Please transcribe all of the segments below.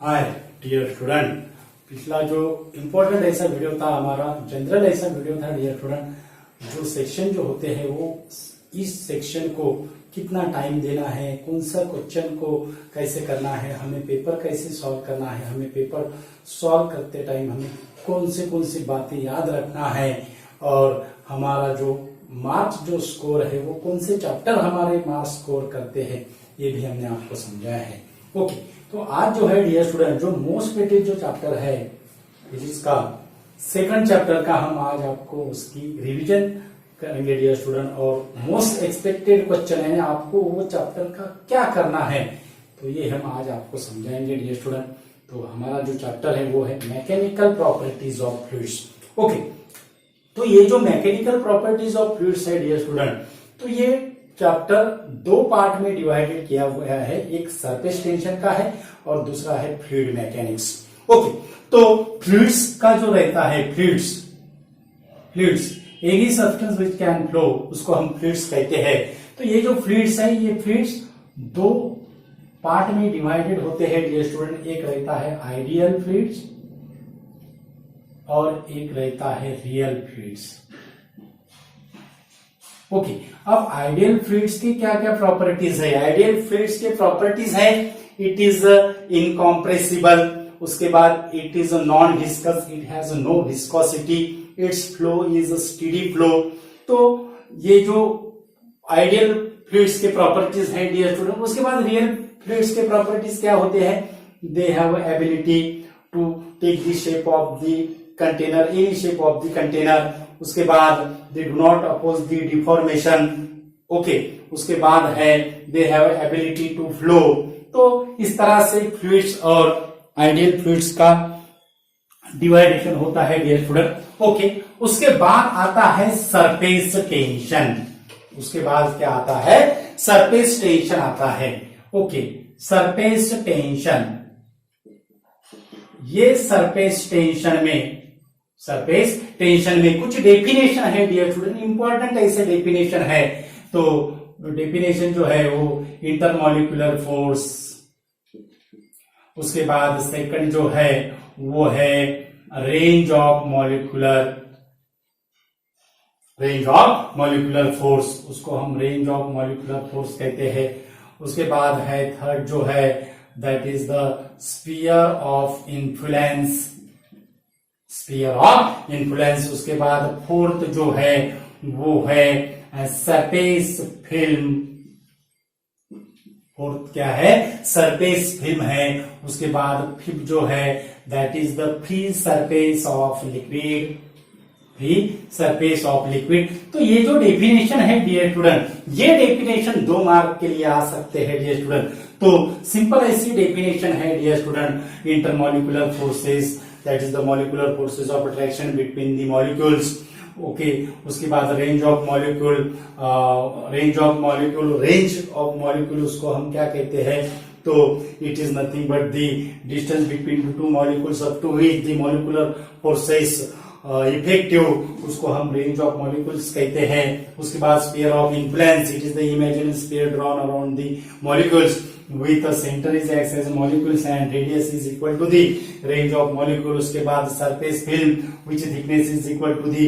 Hi dear student, पिछला जो important ऐसा वीडियो था हमारा जनरल ऐसा वीडियो था डियर स्टूडेंट, जो सेक्शन जो होते हैं वो इस सेक्शन को कितना टाइम देना है, कौन सा क्वेश्चन को कैसे करना है, हमें पेपर कैसे सॉल्व करना है, हमें पेपर सॉल्व करते टाइम हमें कौन सी बातें याद रखना है और हमारा जो मार्क्स जो स्कोर है वो कौन से चैप्टर हमारे मार्क्स स्कोर करते हैं, ये भी हमने आपको समझाया है। ओके, तो आज जो है डियर स्टूडेंट जो मोस्ट वेटेड जो चैप्टर है जिसका सेकंड चैप्टर का हम आज आपको उसकी रिवीजन करेंगे डियर स्टूडेंट, और मोस्ट एक्सपेक्टेड क्वेश्चन है आपको वो चैप्टर का क्या करना है, तो ये हम आज आपको समझाएंगे डियर स्टूडेंट। तो हमारा जो चैप्टर है वो है mechanical properties of fluids. Okay, तो ये जो मैकेनिकल प्रॉपर्टीज ऑफ फ्लूइड्स है डियर स्टूडेंट, तो ये चैप्टर दो पार्ट में डिवाइडेड किया हुआ है, एक सरफेस टेंशन का है और दूसरा है फ्लूइड मैकेनिक्स। ओके, तो फ्लूइड्स का जो रहता है fluids any substance which can flow, उसको हम फ्लूइड्स कहते हैं। तो ये जो फ्लूइड्स है ये फ्लूइड्स दो पार्ट में डिवाइडेड होते हैं डियर स्टूडेंट, एक रहता है आइडियल फ्लूइड्स और एक रहता है रियल फ्लूइड्स। ओके, अब आइडियल फ्लूइड्स की क्या क्या प्रॉपर्टीज है? आइडियल फ्लूइड्स के प्रॉपर्टीज है इट इज इनकॉम्प्रेसिबल, उसके बाद it is non viscous, it has no viscosity, its flow is steady flow. तो ये जो आइडियल फ्लूइड्स के प्रॉपर्टीज है डियर स्टूडेंट, उसके बाद रियल फ्लूइड्स के प्रॉपर्टीज क्या होते हैं? They have ability to take the shape of the container, any shape of the container. उसके बाद they do not oppose the deformation. Okay, उसके बाद है they have ability to flow. तो इस तरह से फ्लूइड्स और आइडियल फ्लूइड्स का डिवाइडेशन होता है डियर स्टूडेंट। ओके, उसके बाद आता है सरफेस टेंशन। उसके बाद क्या आता है? सरफेस टेंशन आता है। ओके, सरफेस टेंशन, ये सरफेस टेंशन में कुछ डेफिनेशन है डियर स्टूडेंट, इंपॉर्टेंट ऐसे डेफिनेशन है। तो डेफिनेशन जो है वो इंटरमॉलिक्यूलर फोर्स, उसके बाद सेकंड जो है वो है रेंज ऑफ मॉलिक्यूलर फोर्स, उसको हम रेंज ऑफ मॉलिक्यूलर फोर्स कहते हैं। उसके बाद है थर्ड जो है that is the sphere of influence. उसके बाद फोर्थ जो है वो है सरफेस फिल्म। फोर्थ क्या है? सरफेस फिल्म है। उसके बाद फिफ्थ जो है that is the free surface of liquid. तो ये जो डेफिनेशन है डियर स्टूडेंट, ये डेफिनेशन 2 मार्क के लिए आ सकते हैं डियर स्टूडेंट। तो सिंपल ऐसी डेफिनेशन है dear student, intermolecular forces that is the molecular forces of attraction between the molecules. Okay, उसके बाद रेंज ऑफ मॉलिक्यूल उसको हम क्या कहते हैं? तो it is nothing but the distance between two molecules up to which the molecular forces effective, उसको हम रेंज ऑफ मॉलिक्यूल्स कहते हैं। उसके बाद sphere of influence, it is the imaginary sphere drawn around the molecules with a center is acts as molecules and radius is equal to the range of molecule. उसके बाद surface film which thickness is equal to the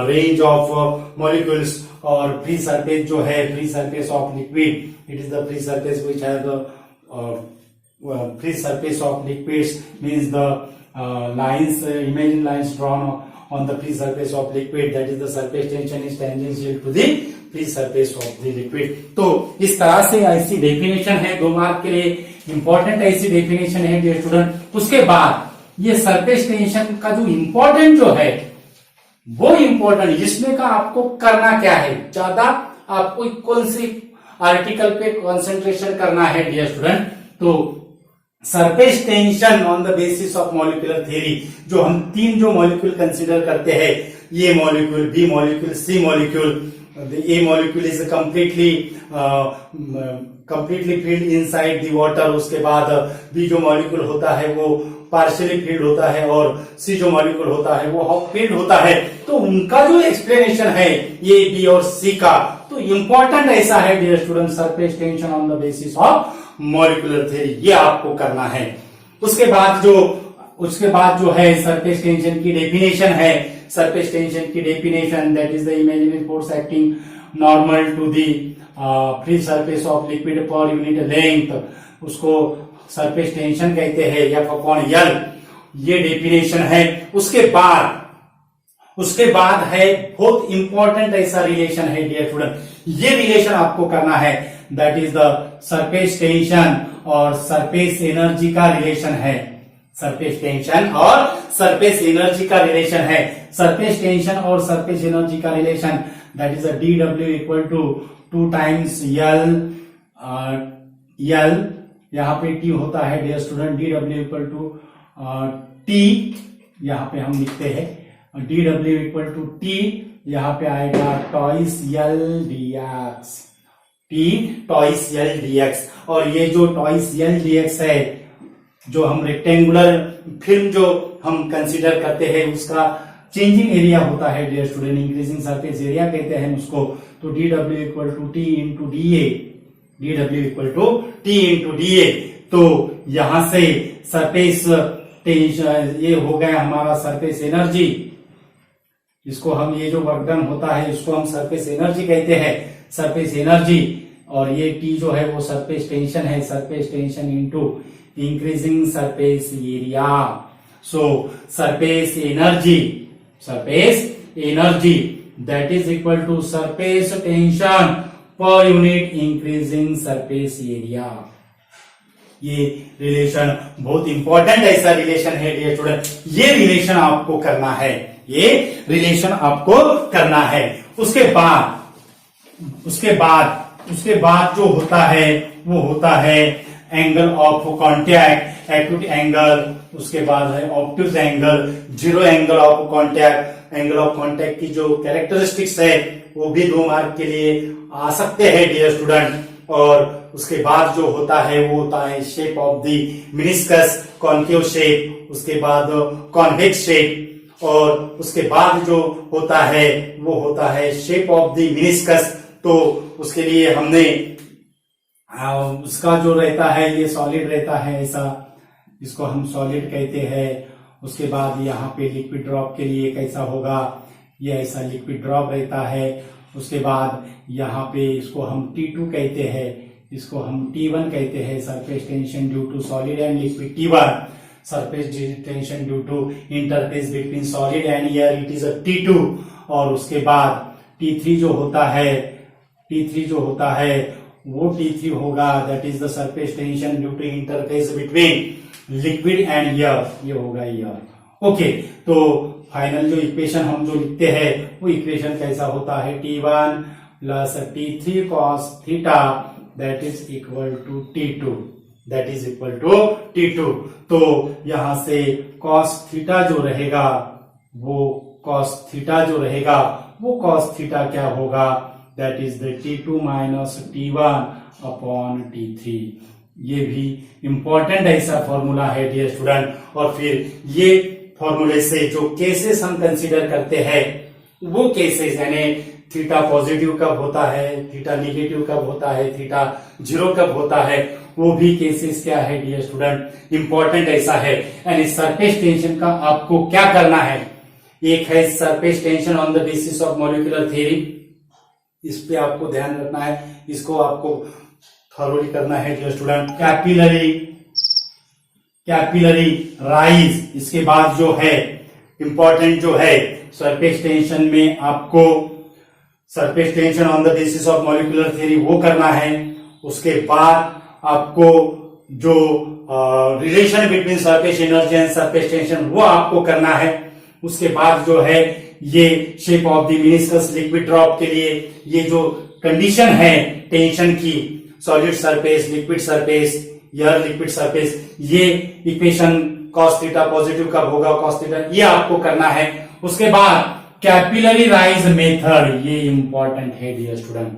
range of molecules, और free surface जो है free surface of liquid, it is the free surface which has the free surface of liquids means the lines, imaginary lines drawn on the free surface of liquid, that is the surface tension is tangential to the free surface of the liquid. तो इस तरह से ऐसी definition है 2 mark के लिए, important ऐसी definition है डियर स्टूडेंट। उसके बाद ये सरफेस टेंशन का जो इंपॉर्टेंट जो है वो इंपॉर्टेंट, इसमें का आपको करना क्या है, ज्यादा आपको कौन सी आर्टिकल पे कंसंट्रेशन करना है डियर स्टूडेंट? तो surface tension on the basis of molecular theory, जो हम 3 जो मॉलिक्यूल कंसीडर करते हैं, A molecule, B molecule, C molecule. The A molecule is completely filled inside the water. उसके बाद B जो मॉलिक्यूल होता है वो पार्शियली फील्ड होता है और C जो मॉलिक्यूल होता है वो हाफ फील्ड होता है। तो उनका जो एक्सप्लेनेशन है A, B और C का, तो इंपॉर्टेंट ऐसा है dear student, surface tension on the basis of molecular theory, ये आपको करना है। उसके बाद जो है सरफेस टेंशन की डेफिनेशन है। सरफेस टेंशन की definition that is the imaginary force acting normal to the free surface of liquid per unit length, उसको सरफेस टेंशन कहते हैं एफ अपॉन एल, ये डेफिनेशन है। उसके बाद है बहुत इंपॉर्टेंट ऐसा रिलेशन है डियर स्टूडेंट, ये रिलेशन आपको करना है, that is the surface tension और सरफेस एनर्जी का रिलेशन है। सरफेस टेंशन और सरफेस एनर्जी का रिलेशन है। सरफेस टेंशन और सरफेस एनर्जी का relation that is D W equal to 2 times L, यहाँ पे टी होता है dear student, D W equal to T, यहाँ पे हम लिखते हैं D W equal to T, यहाँ पे आएगा twice L DX, T twice L dx. और ये जो टॉइस एल डीएक्स है, जो हम रेक्टेंगुलर फिल्म जो हम कंसीडर करते हैं, उसका चेंजिंग एरिया होता है dear student, increasing surface area कहते हैं उसको। तो D W equal to T into D A, D W equal to T into D A. तो यहां से सरफेस टेंशन ये हो गया हमारा सरफेस एनर्जी, इसको हम ये जो वर्क डन होता है इसको हम सरफेस एनर्जी कहते हैं, सरफेस एनर्जी। और ये टी जो है वो सरफेस टेंशन है, surface tension into increasing surface area. So surface energy that is equal to surface tension per unit increasing surface area. ये रिलेशन बहुत इंपॉर्टेंट ऐसा रिलेशन है डियर स्टूडेंट, ये रिलेशन आपको करना है, ये रिलेशन आपको करना है। उसके बाद जो होता है वो होता है angle of contact, acute angle, उसके बाद है obtuse angle, zero angle of contact. Angle of contact की जो कैरेक्टरिस्टिक्स है वो भी 2 मार्क के लिए आ सकते हैं डियर स्टूडेंट। और उसके बाद जो होता है वो होता है shape of the meniscus, concave shape, उसके बाद कॉन्वेक्स शेप, और उसके बाद जो होता है वो होता है शेप ऑफ द मिनिस्कस। तो उसके लिए हमने उसका जो रहता है ये सॉलिड रहता है ऐसा, इसको हम सॉलिड कहते हैं। उसके बाद यहाँ पे लिक्विड ड्रॉप के लिए कैसा होगा, ये ऐसा लिक्विड ड्रॉप रहता है। उसके बाद यहाँ पे इसको हम T2 कहते हैं, इसको हम T1 कहते हैं, surface tension due to solid and liquid T1, surface tension due to interface between solid and air it is a T2। और उसके बाद T3 जो होता है वो T3 होगा that is the surface tension due to interface between liquid and air, ये होगा एयर। ओके, तो फाइनल जो इक्वेशन हम जो लिखते हैं वो इक्वेशन कैसा होता है, T1 plus T3 cos theta that is equal to T2, that is equal to T2। तो यहां से cos थीटा जो रहेगा वो cos थीटा क्या होगा, that is the T2 minus T1 upon T3। ये भी इंपॉर्टेंट ऐसा फॉर्मूला है डियर स्टूडेंट। और फिर ये फॉर्मूले से जो केसेस हम कंसीडर करते हैं वो केसेस, यानी थीटा पॉजिटिव कब होता है, थीटा नेगेटिव कब होता है, थीटा 0 कब होता है, वो भी केसेस क्या है डियर स्टूडेंट, इंपॉर्टेंट ऐसा है। यानी सरफेस टेंशन का आपको क्या करना है, एक है surface tension on the basis of molecular theory, इस पे आपको ध्यान रखना है, इसको आपको थॉरोली करना है डियर स्टूडेंट। कैपिलरी राइज, इसके बाद जो है इंपॉर्टेंट जो है सरफेस टेंशन में आपको surface tension on the basis of molecular theory वो करना है। उसके बाद आपको जो relation between surface energy and surface tension वो आपको करना है। उसके बाद जो है ये shape of the meniscus liquid drop के लिए ये जो कंडीशन है टेंशन की, solid surface, liquid surface, air liquid surface, ये इक्वेशन cos थीटा पॉजिटिव कब होगा, cos थीटा, ये आपको करना है। उसके बाद कैपिलरी राइज मेथड, ये इंपॉर्टेंट है dear student.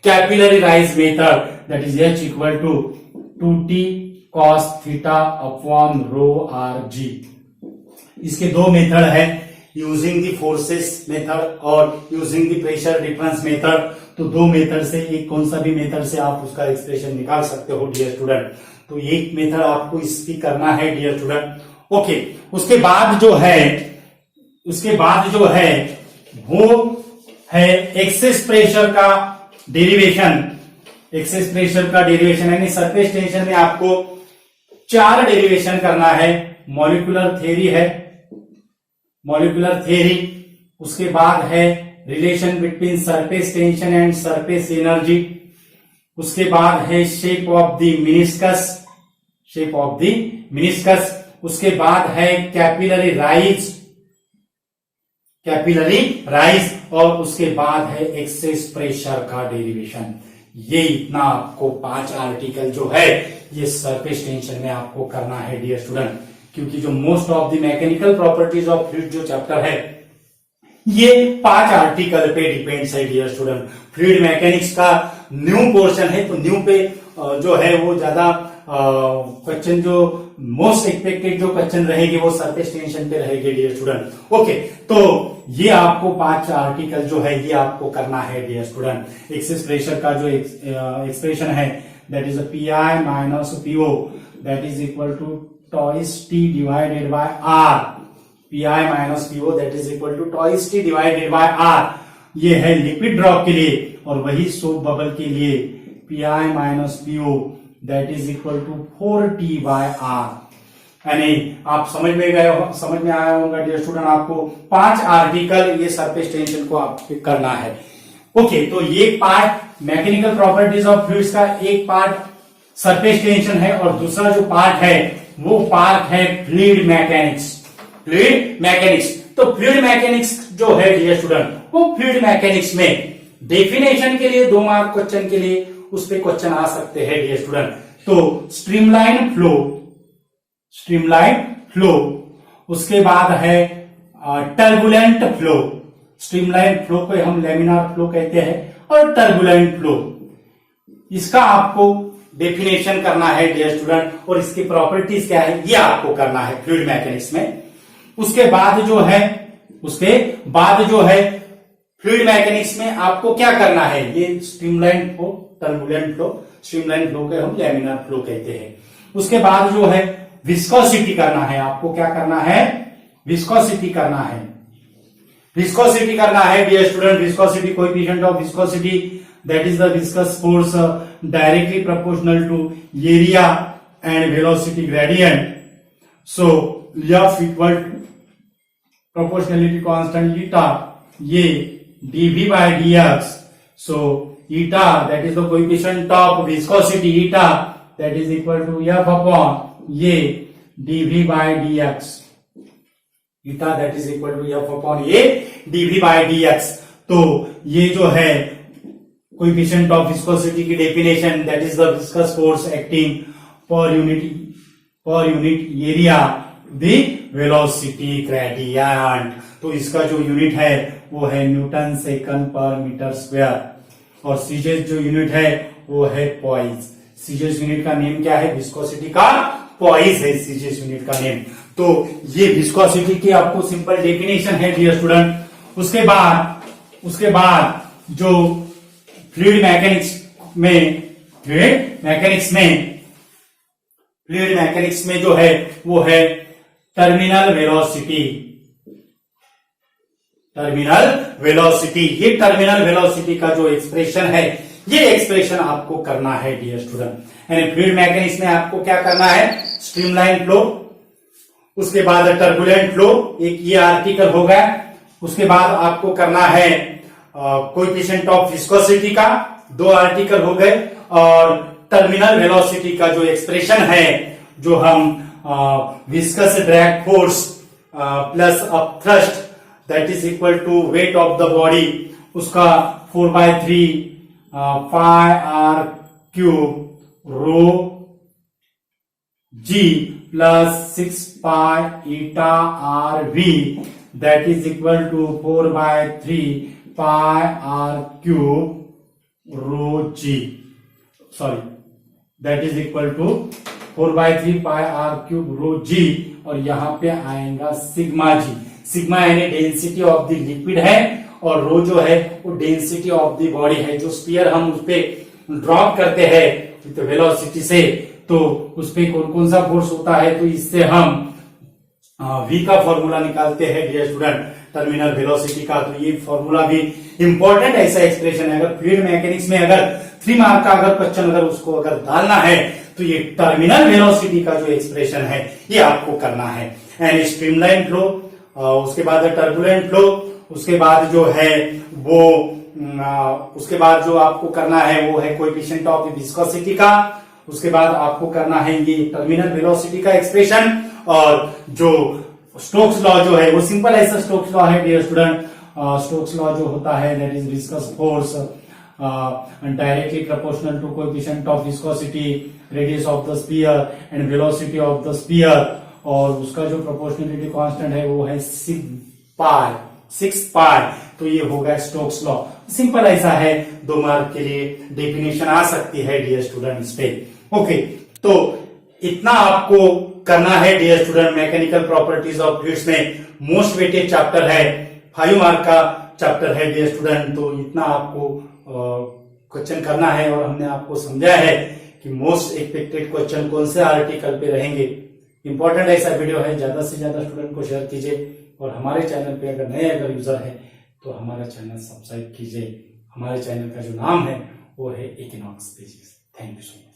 Capillary rise method that is H equal to 2t cos theta upon rho RG। इसके 2 मेथड है, यूजिंग द फोर्सेस मेथड और using the pressure difference method. तो 2 मेथड से एक कौन सा भी मेथड से आप उसका एक्सप्रेशन निकाल सकते हो डियर स्टूडेंट। तो एक मेथड आपको इसकी करना है डियर स्टूडेंट। ओके, उसके बाद जो है वो है एक्सेस प्रेशर का डेरिवेशन। एक्सेस प्रेशर का डेरिवेशन यानी सरफेस टेंशन में आपको 4 डेरिवेशन करना है। मॉलिक्यूलर थ्योरी है, मॉलिक्यूलर थ्योरी, उसके बाद है relation between surface tension and surface energy, उसके बाद है shape of the meniscus, shape of the meniscus, उसके बाद है कैपिलरी राइज, और उसके बाद है एक्सेस प्रेशर का डेरिवेशन। ये इतना आपको 5 आर्टिकल जो है ये सरफेस टेंशन में आपको करना है डियर स्टूडेंट, क्योंकि जो most of the mechanical properties of fluid जो चैप्टर है ये 5 आर्टिकल पे डिपेंड्स है डियर स्टूडेंट। फ्लूइड मैकेनिक्स का न्यू पोर्शन है, तो न्यू पे जो है वो ज्यादा क्वेश्चन जो मोस्ट एक्सपेक्टेड जो क्वेश्चन रहेगी वो सरफेस टेंशन पे रहेगी डियर स्टूडेंट। ओके, तो ये आपको 5 आर्टिकल जो है ये आपको करना है डियर स्टूडेंट। एक्सेस प्रेशर का जो एक्सप्रेशन है that is PI minus PO that is equal to twice T divided by R. PI minus PO that is equal to twice T divided by R. ये है liquid drop के लिए, और वही soap bubble के लिए PI minus PO that is equal to 4t by R. यानी आप समझ में आया होगा डियर स्टूडेंट, आपको 5 आर्टिकल ये सरफेस टेंशन को आपको करना है। ओके, तो ये part mechanical properties of fluids का एक पार्ट सरफेस टेंशन है, और दूसरा जो पार्ट है वो पार्ट है फ्लूइड मैकेनिक्स। तो फ्लूइड मैकेनिक्स जो है डियर स्टूडेंट, वो फ्लूइड मैकेनिक्स में डेफिनेशन के लिए 2 मार्क क्वेश्चन के लिए उस पे क्वेश्चन आ सकते हैं डियर स्टूडेंट। तो स्ट्रीमलाइन फ्लो, उसके बाद है टर्बुलेंट फ्लो। स्ट्रीमलाइन फ्लो को हम लैमिनार फ्लो कहते हैं, और टर्बुलेंट फ्लो, इसका आपको डेफिनेशन करना है डियर स्टूडेंट, और इसकी प्रॉपर्टीज क्या है ये आपको करना है फ्लूइड मैकेनिक्स में। उसके बाद जो है फ्लूइड मैकेनिक्स में आपको क्या करना है, ये streamline flow, turbulent flow, streamline flow को हम लैमिनार फ्लो कहते हैं। उसके बाद जो है विस्कोसिटी करना है, आपको क्या करना है, विस्कोसिटी करना है dear student. Viscosity coefficient of viscosity that is the viscous force directly proportional to area and velocity gradient. So F equal to proportionality constant eta, ये dV by dx. So eta that is the coefficient of viscosity, eta that is equal to F upon ये dV by dx. Eta that is equal to F upon ये dV by dx. तो ये जो है coefficient of viscosity की definition that is the viscous force acting per unit area the velocity gradient. तो इसका जो यूनिट है वो है न्यूटन सेकंड पर मीटर स्क्वायर, और सीजेस जो यूनिट है वो है पॉइज। सीजेस यूनिट का नेम क्या है, विस्कोसिटी का पॉइज है सीजेस यूनिट का नेम। तो ये विस्कोसिटी की आपको सिंपल डेफिनेशन है डियर स्टूडेंट। उसके बाद जो फ्लूइड मैकेनिक्स में जो है वो है टर्मिनल वेलोसिटी। ये टर्मिनल वेलोसिटी का जो एक्सप्रेशन है ये एक्सप्रेशन आपको करना है डियर स्टूडेंट। यानी फ्लूइड मैकेनिक्स में आपको क्या करना है, स्ट्रीमलाइन फ्लो, उसके बाद टर्बुलेंट फ्लो, एक ये आर्टिकल हो गया। उसके बाद आपको करना है कोएफिशिएंट ऑफ विस्कोसिटी का 2 आर्टिकल हो गए, और टर्मिनल वेलोसिटी का जो एक्सप्रेशन है जो हम viscous drag force plus up thrust that is equal to weight of the body, उसका 4/3 pi R cube rho G plus 6 pi eta R V that is equal to 4/3 pi R cube rho G, sorry that is equal to 4/3 pi R cube rho G, और यहां पे आएगा sigma G. Sigma यानी density of the liquid है, और रो जो है वो डेंसिटी ऑफ द बॉडी है। जो स्फीयर हम उस पे ड्रॉप करते हैं विद वेलोसिटी से तो उस पे कौन कौन सा फोर्स होता है, तो इससे हम V का फॉर्मूला निकालते हैं डियर स्टूडेंट, टर्मिनल वेलोसिटी का। तो ये फॉर्मूला भी इंपॉर्टेंट ऐसा एक्सप्रेशन है, अगर फ्लूइड मैकेनिक्स में अगर 3 मार्क का अगर क्वेश्चन अगर उसको अगर डालना है तो ये टर्मिनल वेलोसिटी का जो एक्सप्रेशन है ये आपको करना है। एंड स्ट्रीमलाइन फ्लो, उसके बाद टर्बुलेंट फ्लो, उसके बाद जो है वो उसके बाद जो आपको करना है वो है कोएफिशिएंट ऑफ विस्कोसिटी का, उसके बाद आपको करना है ये टर्मिनल वेलोसिटी का एक्सप्रेशन, और जो स्टोक्स लॉ जो है वो सिंपल ऐसा स्टोक्स लॉ है डियर स्टूडेंट। स्टोक्स लॉ जो होता है that is viscous force directly proportional to coefficient of viscosity, radius of the sphere and velocity of the sphere, और उसका जो प्रोपोर्शनलिटी कांस्टेंट है वो है 6 पाई। तो ये होगा स्टोक्स लॉ। सिंपल ऐसा है, 2 मार्क के लिए डेफिनेशन आ सकती है डियर स्टूडेंट इस पे। ओके, तो इतना आपको करना है dear student. Mechanical properties of fluids में मोस्ट वेटेड चैप्टर है, 5 मार्क का चैप्टर है डियर स्टूडेंट। तो इतना आपको क्वेश्चन करना है, और हमने आपको समझाया है कि मोस्ट एक्सपेक्टेड क्वेश्चन कौन से आर्टिकल पे रहेंगे। इंपॉर्टेंट ऐसा वीडियो है, ज्यादा से ज्यादा स्टूडेंट को शेयर कीजिए, और हमारे चैनल पे अगर नए अगर यूजर है तो हमारा चैनल सब्सक्राइब कीजिए। हमारे चैनल का जो नाम है वो है equinox pages. Thank you so much.